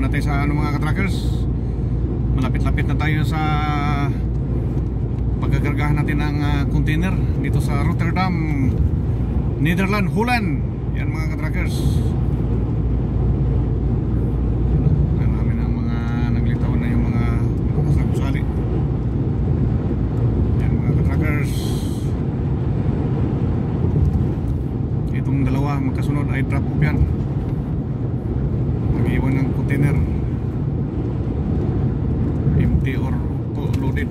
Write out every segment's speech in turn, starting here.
na tayo sa mga ka-trackers. Malapit-lapit na tayo sa pagkakargahan natin ng container dito sa Rotterdam, Netherlands, Holland. Yan mga ka-trackers. Marami na ang mga naglitaw na yung mga nakasagusali. Yan mga ka-trackers. Itong dalawa magkasunod ay drop off yan. Mag-iwan ng container empty or loaded.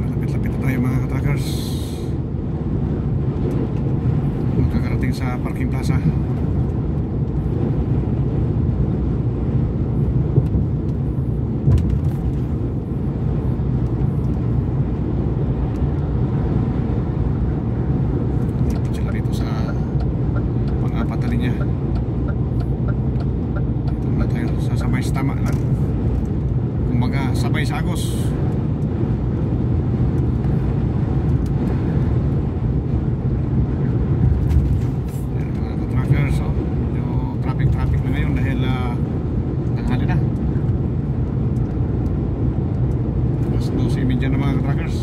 Lapit-lapit na tayo mga ka-trackers. Makakarating sa parking plaza. Tama lang. Kumbaga sabay sa agos. Yan mga ka-trackers, so yung traffic na ngayon dahil tanghali na. Alas 12:30 na mga ka-trackers.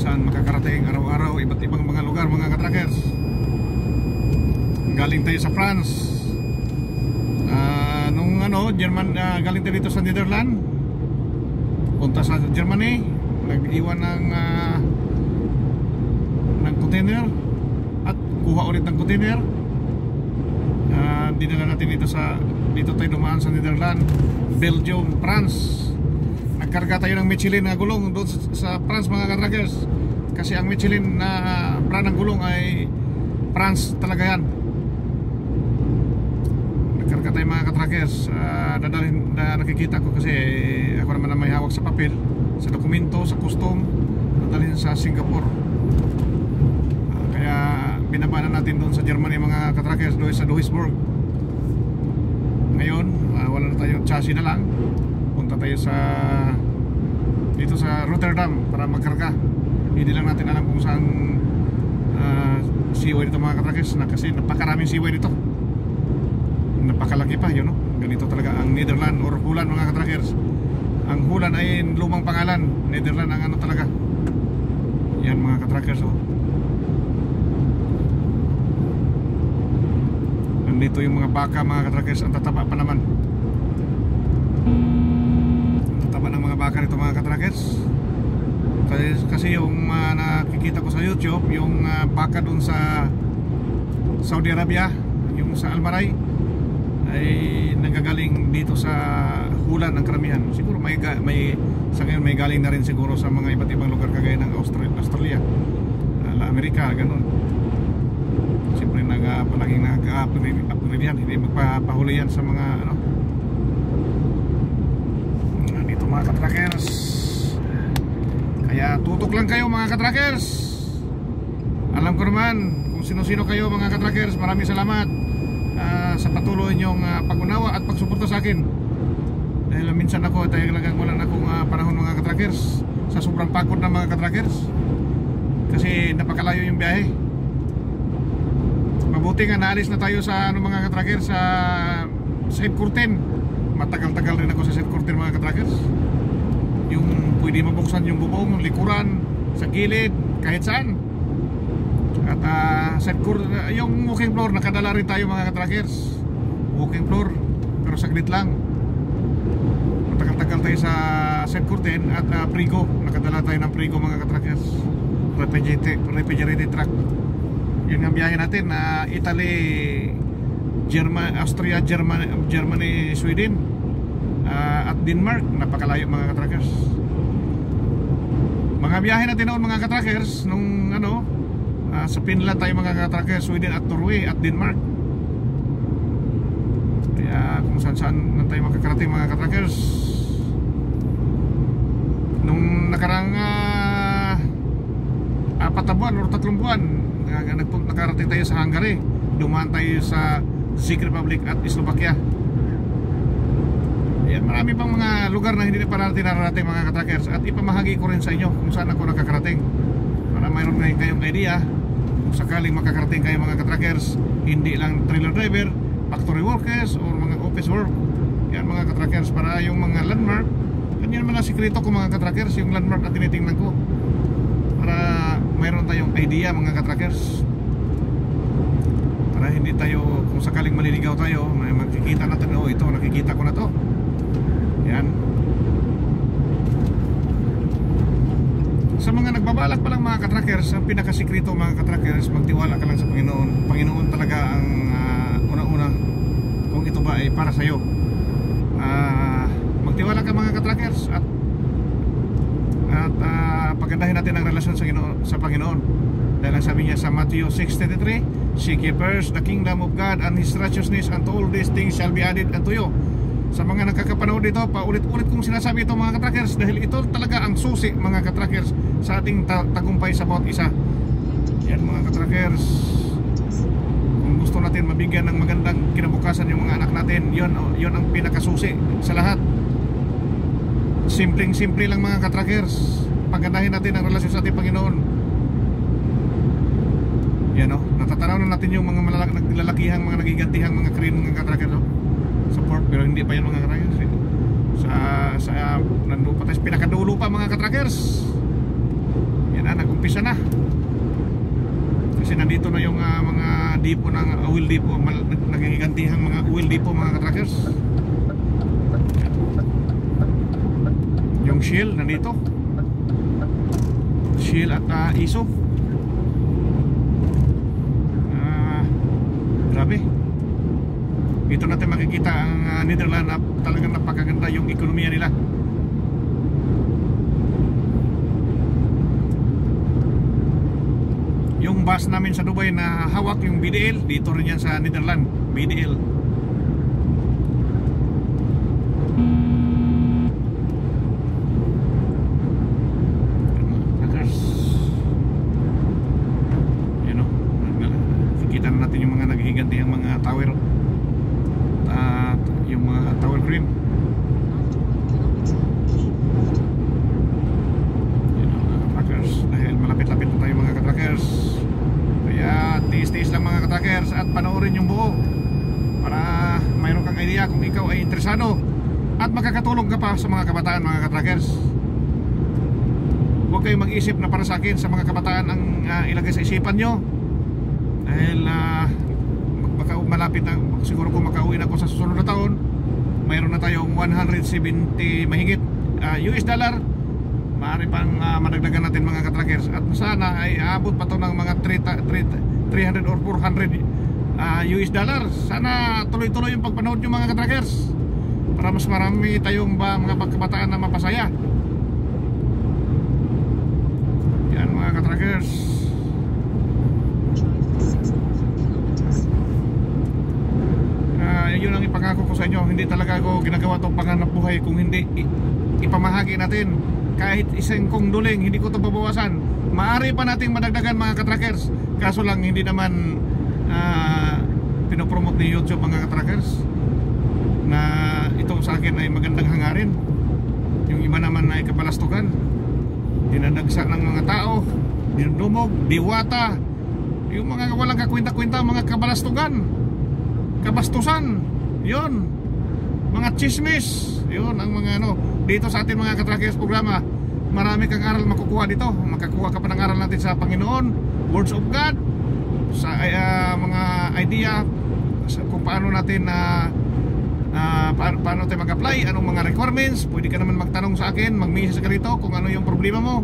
Makakarating araw-araw iba't ibang mga lugar mga ka-trackers. Galing tayo sa France, nung German, galing tayo dito sa Netherlands, punta sa Germany, nag-iwan ng container at kuha ulit ng container. Dinala natin dito tayo dumaan sa Netherlands, Belgium, France. Nagkarga tayo ng Michelin na gulong doon sa France mga ka-trackers. Kasi ang Michelin na brand ng gulong ay France talaga yan. Nagkarga tayo mga ka-trackers. Dadalhin na nakikita ko kasi ako naman na may hawak sa papel, sa dokumento, sa custom. Dadalhin sa Singapore. Kaya binaba na natin doon sa Germany mga ka-trackers, doon sa Duisburg. Ngayon wala na tayong chassis na lang. Punta tayo dito sa Rotterdam para magkarga. Hindi lang natin alam kung saan seaway dito mga ka-trackers, kasi napakaraming seaway dito. Napakalaki pa yun, no? Ganito talaga ang Netherlands or Holland mga ka-trackers. Ang Holland ay lumang pangalan, Netherlands ang talaga. Yan mga ka-trackers, oh. Nandito yung mga baka mga ka-trackers. Ang tataba pa naman. Ang tataba ng mga baka nito mga ka-trackers. Kasi yung nakikita ko sa YouTube, yung baka dun sa Saudi Arabia, yung sa Almaray, ay nagagaling dito sa Holland ang karamihan. Siguro sa ngayon may galing na rin siguro sa mga iba't ibang lugar kagaya ng Australia, Amerika, ganun. Siyempre palaging nag-upgrade yan, hindi magpapahuli yan sa mga dito mga ka-trackers. Kaya tutok lang kayo mga ka-trackers. Alam ko naman kung sino-sino kayo mga ka-trackers. Maraming salamat sa patuloy niyong pag-unawa at pagsuporta sa akin. Dahil minsan talagang wala na akong panahon mga ka-trackers, sa sobrang pagod ng mga ka-trackers. Kasi napakalayo yung biyahe. Mabuti nga naalis na tayo sa mga ka-trackers sa side curtain. Matagal-tagal rin ako sa side curtain mga ka-trackers. Yung pwede mabuksan yung bubong, likuran, sa gilid, kahit saan. At yung walking floor, nakadala rin tayo mga ka-trackers. Walking floor, pero saglit lang. Matagal-tagal tayo sa side curtain. At Prigo, nakadala tayo ng Prigo mga ka-trackers. Refrigerated truck. Yun ang biyahe natin na Italy, Austria, Germany, Sweden, at Denmark. Napakalayo mga ka-trackers. Mga biyahe natin noon mga ka-trackers, nung sa Finland tayo mga ka-trackers, Sweden at Norway at Denmark. Kaya kung saan-saan na tayo makakarating mga ka-trackers. nakarang 4 na buwan o 3 buwan, nakarating tayo sa Hungary, dumaan tayo sa Czech Republic at Slovakia. Yan, marami pang mga lugar na hindi pa natin nararating mga katrackers, at ipamahagi ko rin sa inyo kung saan ako nakakarating para mayroon ngayon kayong idea kung sakaling makakarating kayo mga katrackers, hindi lang trailer driver, factory workers or mga office work. Yan mga katrackers, para yung mga landmark, ganyan naman ang sikreto ko mga katrackers, yung landmark na tinitingnan ko, para mayroon tayong idea mga katrackers, para hindi tayo, kung sakaling maliligaw tayo, may makikita natin, oh ito nakikita ko na to. Yan. Sa mga nagbabalak pa lang mga katrackers, ang pinakasikreto mga katrackers, magtiwala ka lang sa Panginoon. Panginoon talaga ang una-una kung ito ba ay para sa'yo. Magtiwala ka mga katrackers, at pagandahin natin ang relasyon sa Panginoon. Dahil ang sabi niya sa Matthew 6:33, seek ye first the kingdom of God and His righteousness, and all these things shall be added unto you. Sa mga nakakapanood dito, paulit-ulit kong sinasabi ito mga katrackers, dahil ito talaga ang susi mga katrackers sa ating tagumpay sa bawat isa. Yan mga katrackers, kung gusto natin mabigyan ng magandang kinabukasan yung mga anak natin, yun ang pinakasusi sa lahat. Simpleng-simple lang mga katrackers, pagandahin natin ang relasyon sa ating Panginoon. Yan o, natatanaw na natin yung mga naglalakihang, mga nagigantihang mga crane mga katrackers o, support, pero hindi pa yan mga katrackers. Nandun pa tayo, pinakadulo pa mga katrackers. Yan na, nag-umpisa na. Kasi nandito na yung mga depo ng oil depo, nagigantihang mga oil depo mga katrackers. Yung Shell nandito, Shell at ISO. Grabe. Dito natin makikita ang Netherlands, talagang napakaganda yung ekonomiya nila. Yung bus namin sa Dubai na hawak yung BDL, dito rin yan sa Netherlands, BDL. Yan o, nakikita na natin yung mga naghihiganti ang mga tower, yung mga tower crane. Dahil malapit-lapit na tayo mga katrackers, kaya tiis-tiis lang mga katrackers at panoorin yung buo para mayroon kang idea kung ikaw ay interesado at makakatulong ka pa sa mga kabataan mga katrackers. Huwag kayong mag-isip na para sa akin, sa mga kabataan ang ilagay sa isipan nyo, dahil malapit na, siguro kung makauwi na ako sa susunod na taon, mayroon na tayong 170 mahigit US dollar. Maaari pang madagdagan natin mga katrackers, at sana ay aabot pa to ng mga 300 or 400 US dollar. Sana tuloy-tuloy yung pagpanood nyo mga katrackers, para mas marami tayong mga pagkabataan na mapasaya. Yan mga katrackers. Yun ang ipangako ko sa inyo. Hindi talaga ako ginagawa itong panganap buhay kung hindi ipamahagi natin. Kahit isang kong duling, hindi ko ito babawasan. Maaari pa nating madagdagan mga katrackers, kaso lang hindi naman pinopromote ni YouTube mga katrackers na itong sa akin ay magandang hangarin. Yung iba naman ay kabalastugan, dinadagsa ng mga tao, dinudumog, diwata, yung mga walang kakwenta-kwenta, mga kabalastugan, kabastusan, yun, mga chismis, yun ang mga dito sa atin mga katrackers programa. Marami kang aral makukuha dito. Makakuha ka pa ng aral natin sa Panginoon, words of God, sa mga idea kung paano natin paano tayo mag-apply, anong mga requirements. Pwede ka naman magtanong sa akin, mag-message ka rito kung ano yung problema mo.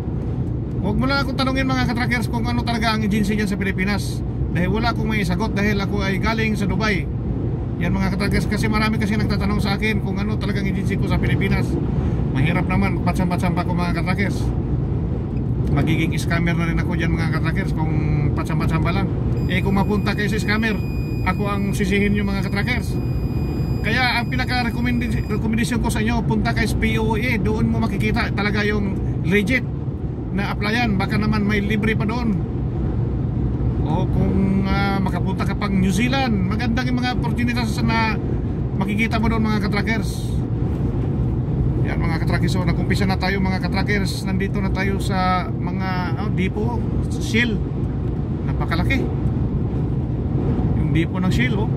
Huwag mo lang akong tanongin mga katrackers kung ano talaga ang agency dyan sa Pilipinas, dahil wala akong may sagot, dahil ako ay galing sa Dubai. Yan mga katrackers, kasi marami kasi nagtatanong sa akin kung ano talagang agency ko sa Pilipinas. Mahirap naman, patsamba-tsamba ko mga katrackers. Magiging scammer na rin ako dyan mga katrackers kung patsamba-tsamba lang. Kung mapunta kayo sa scammer, ako ang sisihin nyo mga katrackers. Kaya ang pinaka-recommendation ko sa inyo, punta kay POA. Doon mo makikita talaga yung legit na applyan, baka naman may libre pa doon. O kung makapunta ka pang New Zealand, magandang yung mga opportunities na makikita mo doon, mga katrackers. Yan mga katrackers, so nag-umpisa na tayo mga katrackers. Nandito na tayo sa mga depo, Shell. Napakalaki yung depo ng Shell, oh.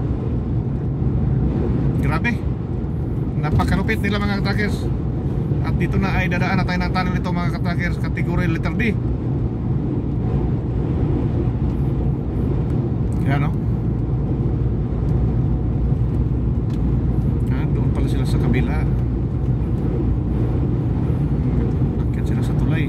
Grabe, napakalupit nila mga katrackers. At dito na ay dadaan na tayo ng tunnel ito mga katrackers, kategory letter D. Yan, no? Doon pala sila sa kabila. Akyat sila sa tulay.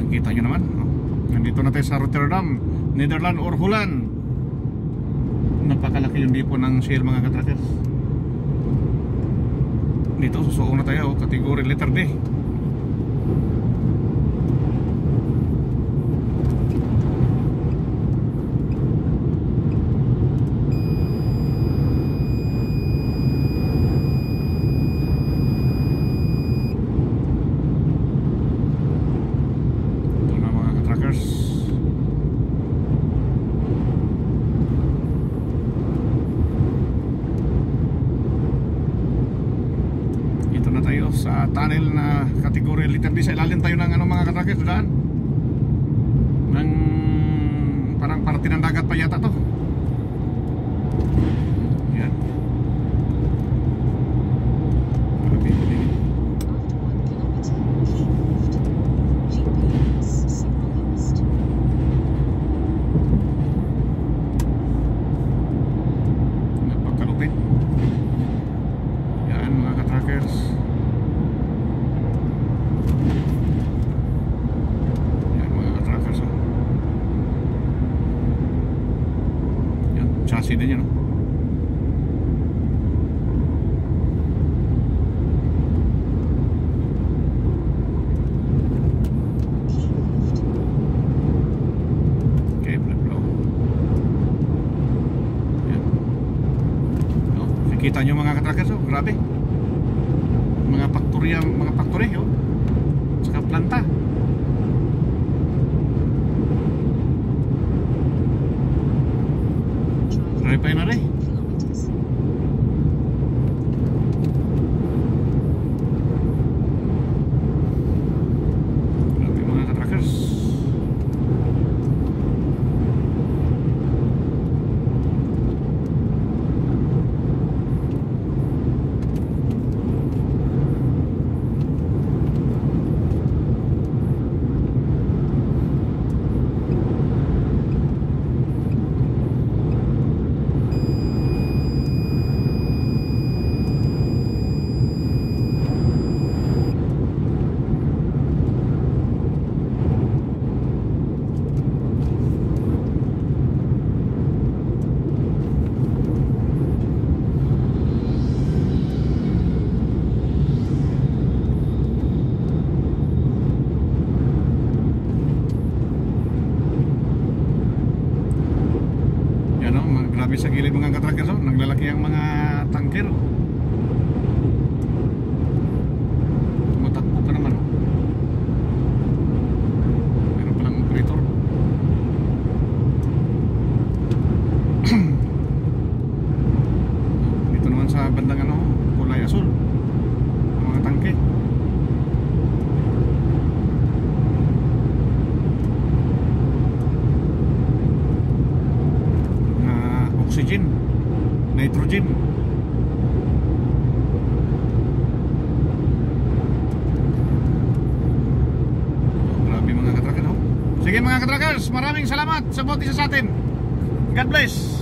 Kita nyo naman, no? Nandito na tayo sa Rotterdam, Netherlands or Holland. Napakalaki yung depo ng Shell mga katrackers. Dito susuong na tayo, kategory letter D. Sa tunnel na kategory letter D. Sa ilalim tayo ng mga katrackers daan ng parang parte ng dagat pa yata to. Yan. Napakalupit. Yan mga katrackers. Chassis din yan, no? Okay, blow. Yan. No, nakikita nyo mga katrackers, oh, grabe. Mga factory, oh. Saka planta. Refinery. Grabe mga katrackers. Grabe sa gilid mga katrackers, oh. Naglalaki ang mga tanker. Tumatakbo pa naman, oh. Meron palang operator. Dito naman sa bandang kulay asul, ang mga tangke. Oxygen, nitrogen. Sige mga katrackers, maraming salamat sa bawat isa sa atin. God bless.